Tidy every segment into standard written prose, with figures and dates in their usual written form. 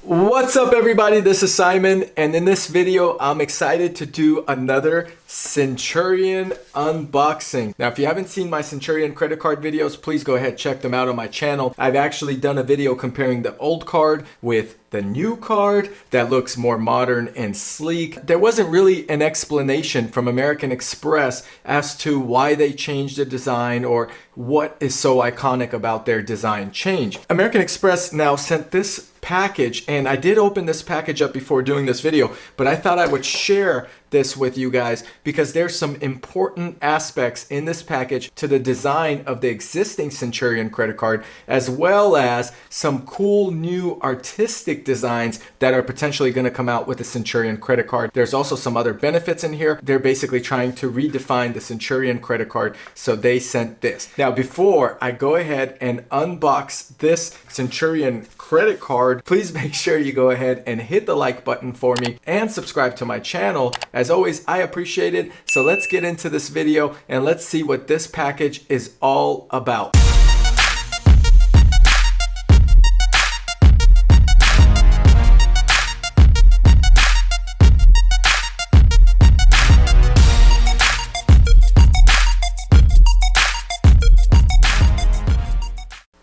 What's up everybody, this is Simon, and in this video I'm excited to do another Centurion unboxing. Now if you haven't seen my Centurion credit card videos, please go ahead check them out on my channel. I've actually done a video comparing the old card with the new card that looks more modern and sleek. There wasn't really an explanation from American Express as to why they changed the design or what is so iconic about their design change. American Express now sent this package, and I did open this package up before doing this video, but I thought I would share this with you guys because there's some important aspects in this package to the design of the existing Centurion credit card, as well as some cool new artistic designs that are potentially going to come out with the Centurion credit card. There's also some other benefits in here. They're basically trying to redefine the Centurion credit card, so they sent this. Now before I go ahead and unbox this Centurion credit card, please make sure you go ahead and hit the like button for me and subscribe to my channel. As always, I appreciate it. So let's get into this video and let's see what this package is all about.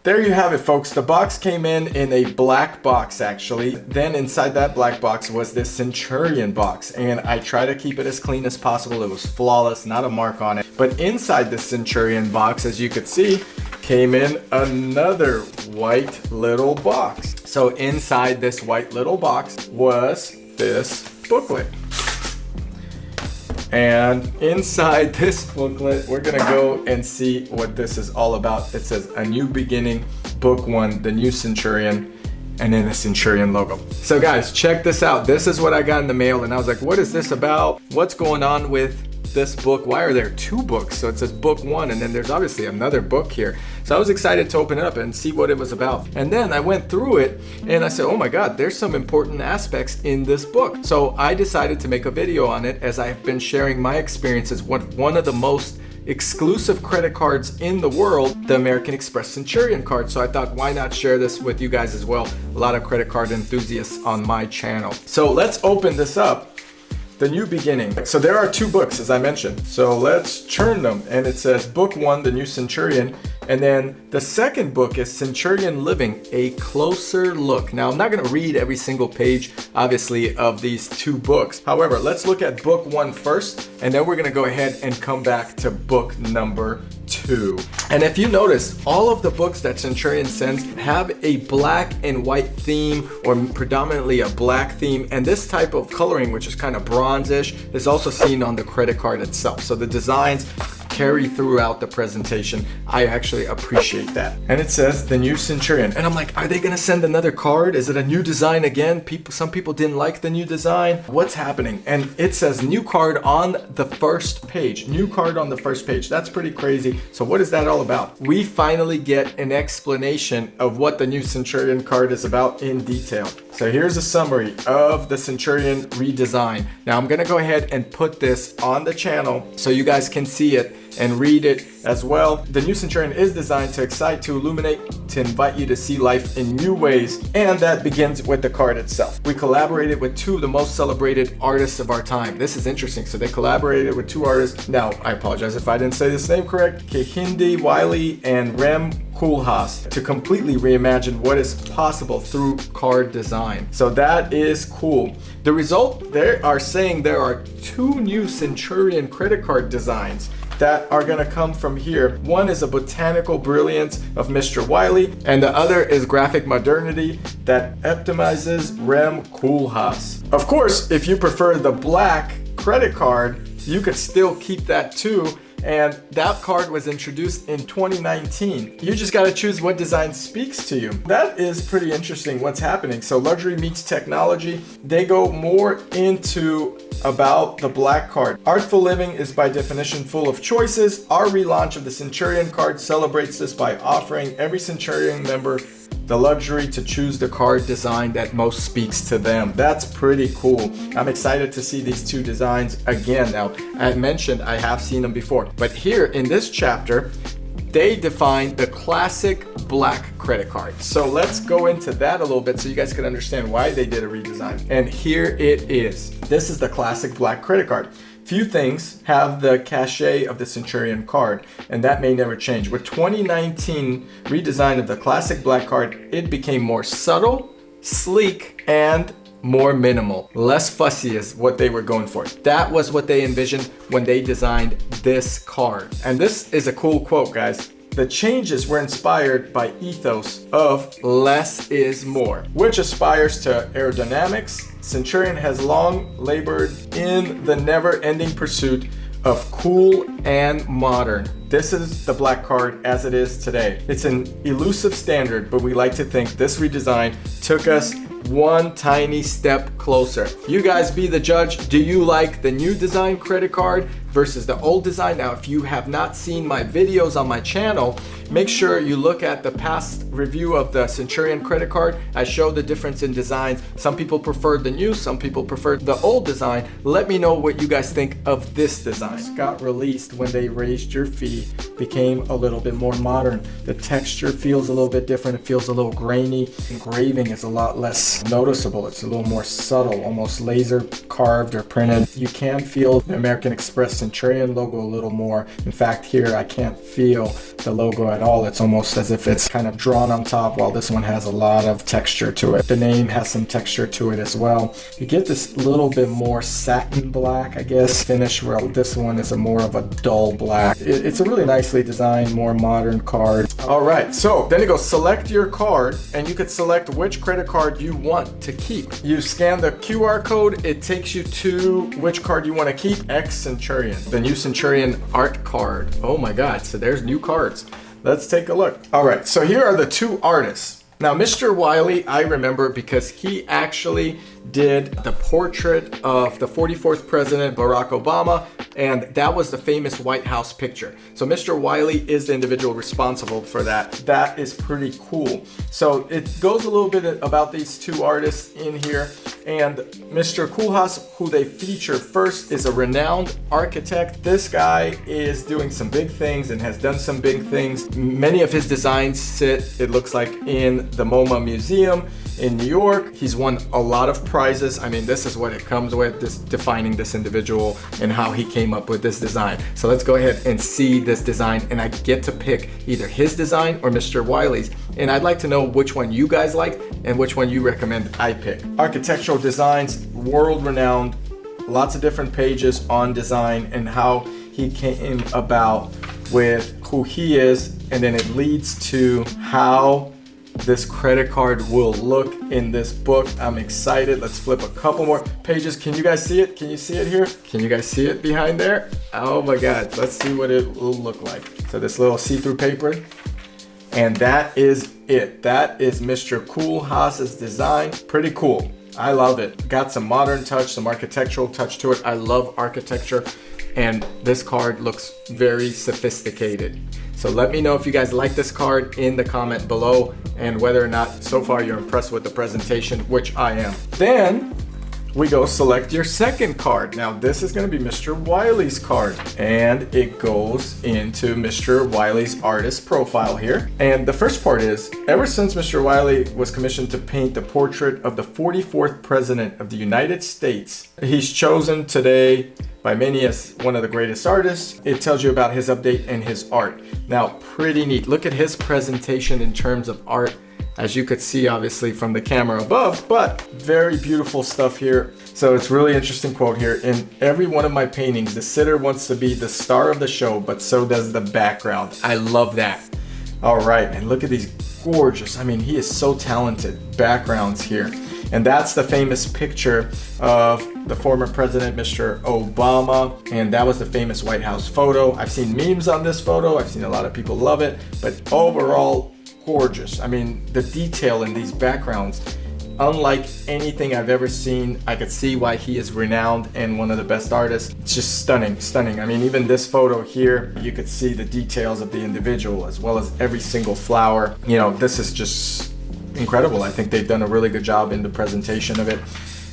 There you have it, folks. The box came in a black box, actually. Then inside that black box was this Centurion box, and I try to keep it as clean as possible. It was flawless, not a mark on it. But inside this Centurion box, as you could see, came in another white little box. So inside this white little box was this booklet. And inside this booklet, we're gonna go and see what this is all about. It says A New Beginning, Book 1, The New Centurion, and then the Centurion logo. So guys, check this out. This is what I got in the mail, and I was like, what is this about? What's going on with this book? Why are there two books? So it says book 1, and then there's obviously another book here. So I was excited to open it up and see what it was about. And then I went through it and I said, oh my God, there's some important aspects in this book. So I decided to make a video on it, as I have been sharing my experiences with one of the most exclusive credit cards in the world, the American Express Centurion card. So I thought, why not share this with you guys as well? A lot of credit card enthusiasts on my channel. So let's open this up. The New Beginning. So there are two books, as I mentioned. So let's turn them, and it says book 1, The New Centurion, and then the second book is Centurion Living, A Closer Look. Now I'm not going to read every single page, obviously, of these two books. However, let's look at book 1 first, and then we're going to go ahead and come back to book number 2. And if you notice, all of the books that Centurion sends have a black and white theme, or predominantly a black theme, and this type of coloring, which is kind of bronzish, is also seen on the credit card itself. So the designs carry throughout the presentation. I actually appreciate that. And it says The New Centurion, and I'm like, are they gonna send another card? Is it a new design again? Some people didn't like the new design. What's happening? And it says new card on the first page. New card on the first page. That's pretty crazy. So what is that all about? We finally get an explanation of what the new Centurion card is about in detail. So here's a summary of the Centurion redesign. Now I'm gonna go ahead and put this on the channel so you guys can see it and read it as well. The new Centurion is designed to excite, to illuminate, to invite you to see life in new ways, and that begins with the card itself. We collaborated with two of the most celebrated artists of our time. This is interesting. So they collaborated with two artists. Now, I apologize if I didn't say this name correct. Kehinde Wiley and Rem Koolhaas, to completely reimagine what is possible through card design. So that is cool. The result, they are saying there are two new Centurion credit card designs that are gonna come from here. One is a botanical brilliance of Mr. Wiley, and the other is graphic modernity that epitomizes Rem Koolhaas. Of course, if you prefer the black credit card, you could still keep that too, and that card was introduced in 2019. You just gotta choose what design speaks to you. That is pretty interesting what's happening. So luxury meets technology. They go more into about the black card. Artful living is by definition full of choices. Our relaunch of the Centurion card celebrates this by offering every Centurion member the luxury to choose the card design that most speaks to them. That's pretty cool. I'm excited to see these two designs again. Now, I mentioned I have seen them before, but here in this chapter, they defined the classic black credit card. So let's go into that a little bit so you guys can understand why they did a redesign. And here it is. This is the classic black credit card. Few things have the cachet of the Centurion card, and that may never change. With 2019 redesign of the classic black card, it became more subtle, sleek, and more minimal. Less fussy is what they were going for. That was what they envisioned when they designed this card. And this is a cool quote, guys. The changes were inspired by ethos of less is more, which aspires to aerodynamics. Centurion has long labored in the never-ending pursuit of cool and modern. This is the black card as it is today. It's an elusive standard, but we like to think this redesign took us one tiny step closer. You guys be the judge. Do you like the new design credit card versus the old design? Now, if you have not seen my videos on my channel, make sure you look at the past review of the Centurion credit card. I show the difference in designs. Some people preferred the new, some people preferred the old design. Let me know what you guys think of this design. Got released when they raised your fee, became a little bit more modern. The texture feels a little bit different. It feels a little grainy. Engraving is a lot less noticeable. It's a little more subtle, almost laser carved or printed. You can feel the American Express Centurion logo a little more. In fact, here I can't feel the logo at all. It's almost as if it's kind of drawn on top, while this one has a lot of texture to it. The name has some texture to it as well. You get this little bit more satin black, I guess, finish, where this one is a more of a dull black. It's a really nicely designed, more modern card. All right, so then you go select your card, and you could select which credit card you want to keep. You scan the QR code, it takes you to which card you want to keep. X Centurion, the new Centurion art card. Oh my God, so there's new cards. Let's take a look. All right, so here are the two artists. Now, Mr. Wiley, I remember because he actually did the portrait of the 44th President, Barack Obama, and that was the famous White House picture. So Mr. Wiley is the individual responsible for that. That is pretty cool. So it goes a little bit about these two artists in here. And Mr. Koolhaas, who they feature first, is a renowned architect. This guy is doing some big things and has done some big things. Many of his designs sit, it looks like, in the MoMA Museum in New York. He's won a lot of prizes. I mean, this is what it comes with, this defining this individual and how he came up with this design. So let's go ahead and see this design, and I get to pick either his design or Mr. Wiley's. And I'd like to know which one you guys like and which one you recommend I pick. Architectural designs, world renowned, lots of different pages on design and how he came about with who he is, and then it leads to how this credit card will look in this book. I'm excited. Let's flip a couple more pages. Can you guys see it? Can you see it here? Can you guys see it behind there? Oh my God, let's see what it will look like. So this little see-through paper, and that is it. That is Mr. Koolhaas's design. Pretty cool. I love it. Got some modern touch, some architectural touch to it. I love architecture, and this card looks very sophisticated. So let me know if you guys like this card in the comment below, and whether or not so far you're impressed with the presentation, which I am. Then we go select your second card. Now this is going to be Mr. Wiley's card, and it goes into Mr. Wiley's artist profile here. And the first part is, ever since Mr. Wiley was commissioned to paint the portrait of the 44th President of the United States, he's chosen today by many as one of the greatest artists. It tells you about his update and his art. Now, pretty neat. Look at his presentation in terms of art, as you could see obviously from the camera above, but very beautiful stuff here. So it's really interesting quote here. In every one of my paintings, the sitter wants to be the star of the show, but so does the background. I love that. All right, and look at these gorgeous, I mean, he is so talented, backgrounds here. And that's the famous picture of the former president, Mr. Obama. And that was the famous White House photo. I've seen memes on this photo. I've seen a lot of people love it, but overall, gorgeous. I mean, the detail in these backgrounds, unlike anything I've ever seen. I could see why he is renowned and one of the best artists. It's just stunning, stunning. I mean, even this photo here, you could see the details of the individual as well as every single flower. You know, this is just incredible. I think they've done a really good job in the presentation of it.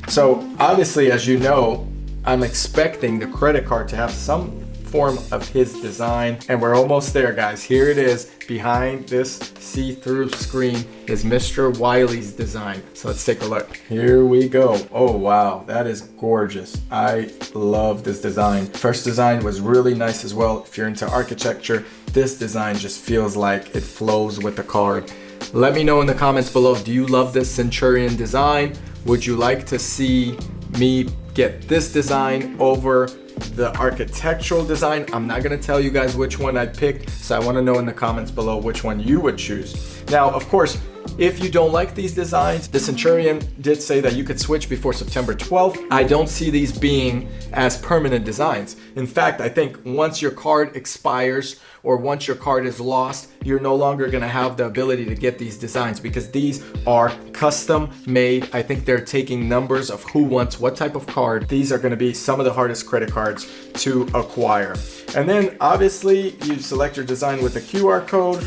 So obviously, as you know, I'm expecting the credit card to have some form of his design. And we're almost there, guys. Here it is. Behind this see-through screen is Mr. Wiley's design. So let's take a look. Here we go. Oh, wow. That is gorgeous. I love this design. First design was really nice as well. If you're into architecture, this design just feels like it flows with the card. Let me know in the comments below, do you love this Centurion design? Would you like to see me get this design over the architectural design? I'm not gonna tell you guys which one I picked, so I wanna know in the comments below which one you would choose. Now, of course, if you don't like these designs, the Centurion did say that you could switch before September 12th. I don't see these being as permanent designs. In fact, I think once your card expires or once your card is lost, you're no longer gonna have the ability to get these designs because these are custom made. I think they're taking numbers of who wants what type of card. These are gonna be some of the hardest credit cards to acquire. And then obviously you select your design with the QR code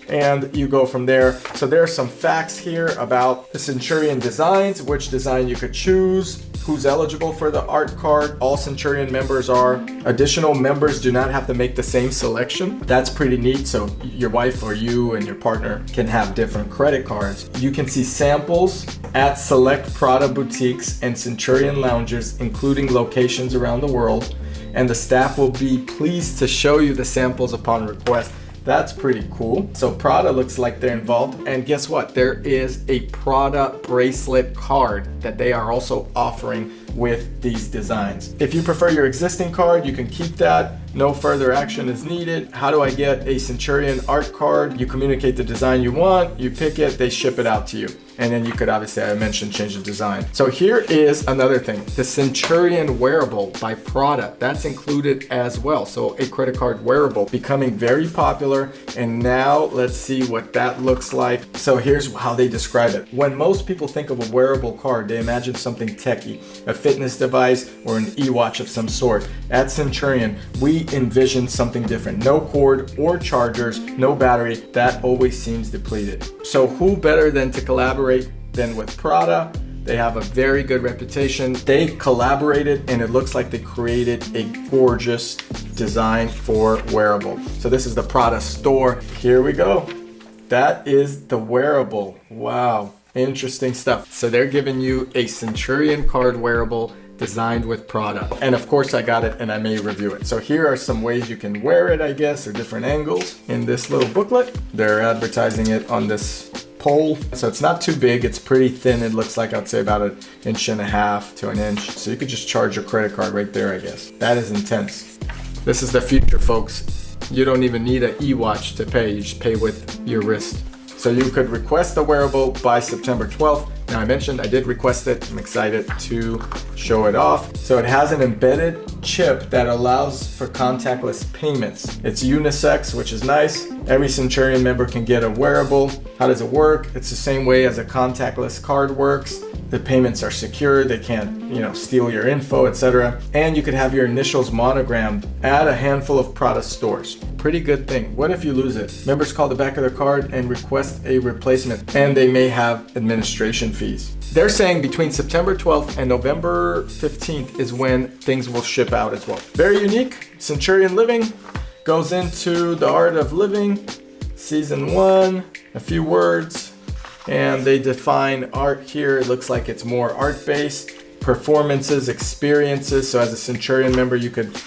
and you go from there. So there are some facts here about the Centurion designs, which design you could choose, who's eligible for the art card. All Centurion members are. Additional members do not have to make the same selection. That's pretty neat. So your wife or you and your partner can have different credit cards. You can see samples at select Prada boutiques and Centurion Lounges, including locations around the world. And the staff will be pleased to show you the samples upon request. That's pretty cool. So Prada looks like they're involved. And guess what? There is a Prada bracelet card that they are also offering with these designs. If you prefer your existing card, you can keep that. No further action is needed. How do I get a Centurion art card? You communicate the design you want, you pick it, they ship it out to you. And then you could obviously, I mentioned, change the design. So here is another thing, the Centurion Wearable by Prada. That's included as well. So a credit card wearable becoming very popular. And now let's see what that looks like. So here's how they describe it. When most people think of a wearable card, they imagine something techy, a fitness device or an e-watch of some sort. At Centurion, we envision something different. No cord or chargers, no battery. That always seems depleted. So who better than to collaborate than with Prada? They have a very good reputation. They collaborated and it looks like they created a gorgeous design for wearable. So this is the Prada store. Here we go. That is the wearable. Wow, interesting stuff. So they're giving you a Centurion card wearable designed with Prada. And of course I got it and I may review it. So here are some ways you can wear it, I guess, or different angles in this little booklet. They're advertising it on this pole. So it's not too big, it's pretty thin. It looks like, I'd say, about 1.5 inches to 1 inch. So you could just charge your credit card right there, I guess. That is intense. This is the future, folks. You don't even need an e-watch to pay, you just pay with your wrist. So you could request the wearable by September 12th. Now I mentioned I did request it. I'm excited to show it off. So it has an embedded chip that allows for contactless payments. It's unisex, which is nice. Every Centurion member can get a wearable. How does it work? It's the same way as a contactless card works. The payments are secure. They can't, steal your info, etc. And you could have your initials monogrammed at a handful of Prada stores. Pretty good thing. What if you lose it? Members call the back of their card and request a replacement, and they may have administration fees. They're saying between September 12th and November 15th is when things will ship out as well. Very unique. Centurion Living goes into the art of living. Season 1, a few words, and they define art here. It looks like it's more art-based. Performances, experiences. So as a Centurion member, you could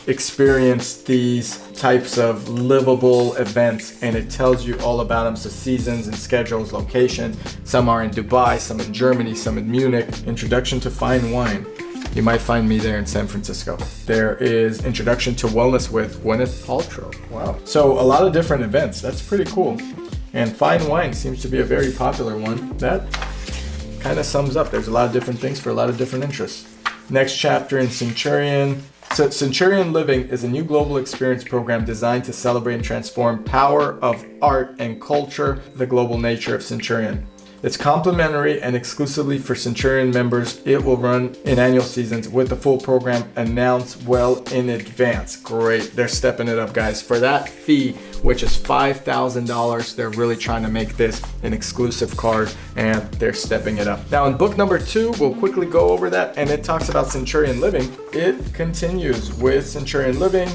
experience these types of livable events, and it tells you all about them. So seasons and schedules, location. Some are in Dubai, some in Germany, some in Munich. Introduction to fine wine. You might find me there in San Francisco. There is Introduction to Wellness with Gwyneth Paltrow. Wow. So a lot of different events. That's pretty cool. And fine wine seems to be a very popular one. That kind of sums up. There's a lot of different things for a lot of different interests. Next chapter in Centurion. So Centurion Living is a new global experience program designed to celebrate and transform power of art and culture, the global nature of Centurion. It's complimentary and exclusively for Centurion members. It will run in annual seasons with the full program announced well in advance. Great. They're stepping it up, guys. For that fee, which is $5,000, they're really trying to make this an exclusive card, and they're stepping it up. Now in book number 2, we'll quickly go over that, and it talks about Centurion Living. It continues with Centurion Living.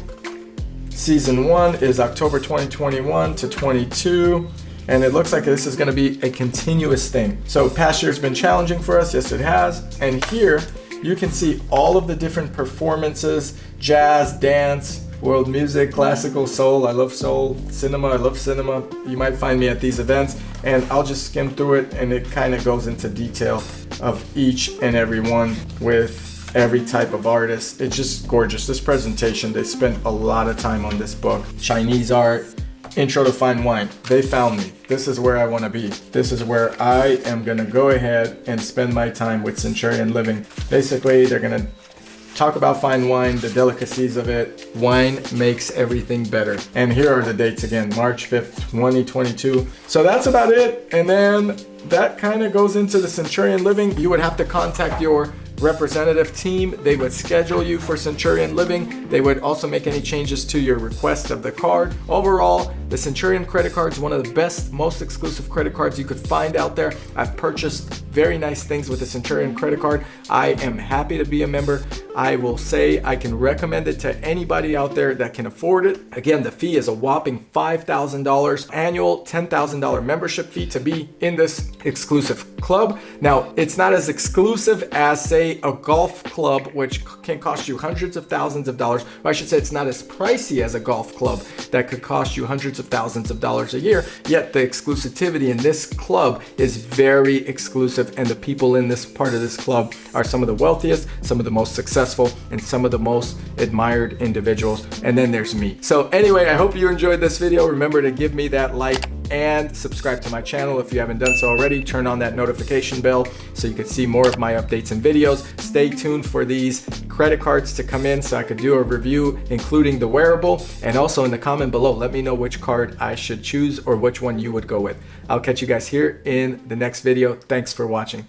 Season 1 is October 2021 to 22. And it looks like this is gonna be a continuous thing. So past year's been challenging for us, yes it has. And here you can see all of the different performances, jazz, dance, world music, classical, soul, I love soul, cinema, I love cinema. You might find me at these events, and I'll just skim through it, and it kind of goes into detail of each and every one with every type of artist. It's just gorgeous. This presentation, they spent a lot of time on this book. Chinese art, Intro to Fine Wine. They found me. This is where I want to be. This is where I am going to go ahead and spend my time with Centurion Living. Basically, they're going to talk about fine wine, the delicacies of it. Wine makes everything better. And here are the dates again, March 5th, 2022. So that's about it. And then that kind of goes into the Centurion Living. You would have to contact your representative team. They would schedule you for Centurion Living. They would also make any changes to your request of the card. Overall, the Centurion credit card is one of the best, most exclusive credit cards you could find out there. I've purchased very nice things with the Centurion credit card. I am happy to be a member. I will say I can recommend it to anybody out there that can afford it. Again, the fee is a whopping $5,000 annual, $10,000 membership fee to be in this exclusive club. Now, it's not as exclusive as, say, a golf club, which can cost you hundreds of thousands of dollars. Or I should say it's not as pricey as a golf club that could cost you hundreds of thousands of dollars a year. Yet the exclusivity in this club is very exclusive, and the people in this part of this club are some of the wealthiest, some of the most successful, and some of the most admired individuals. And then there's me. So anyway, I hope you enjoyed this video. Remember to give me that like and subscribe to my channel if you haven't done so already. Turn on that notification bell so you can see more of my updates and videos. Stay tuned for these credit cards to come in so I could do a review, including the wearable. And also in the comment below, let me know which card I should choose or which one you would go with. I'll catch you guys here in the next video. Thanks for watching.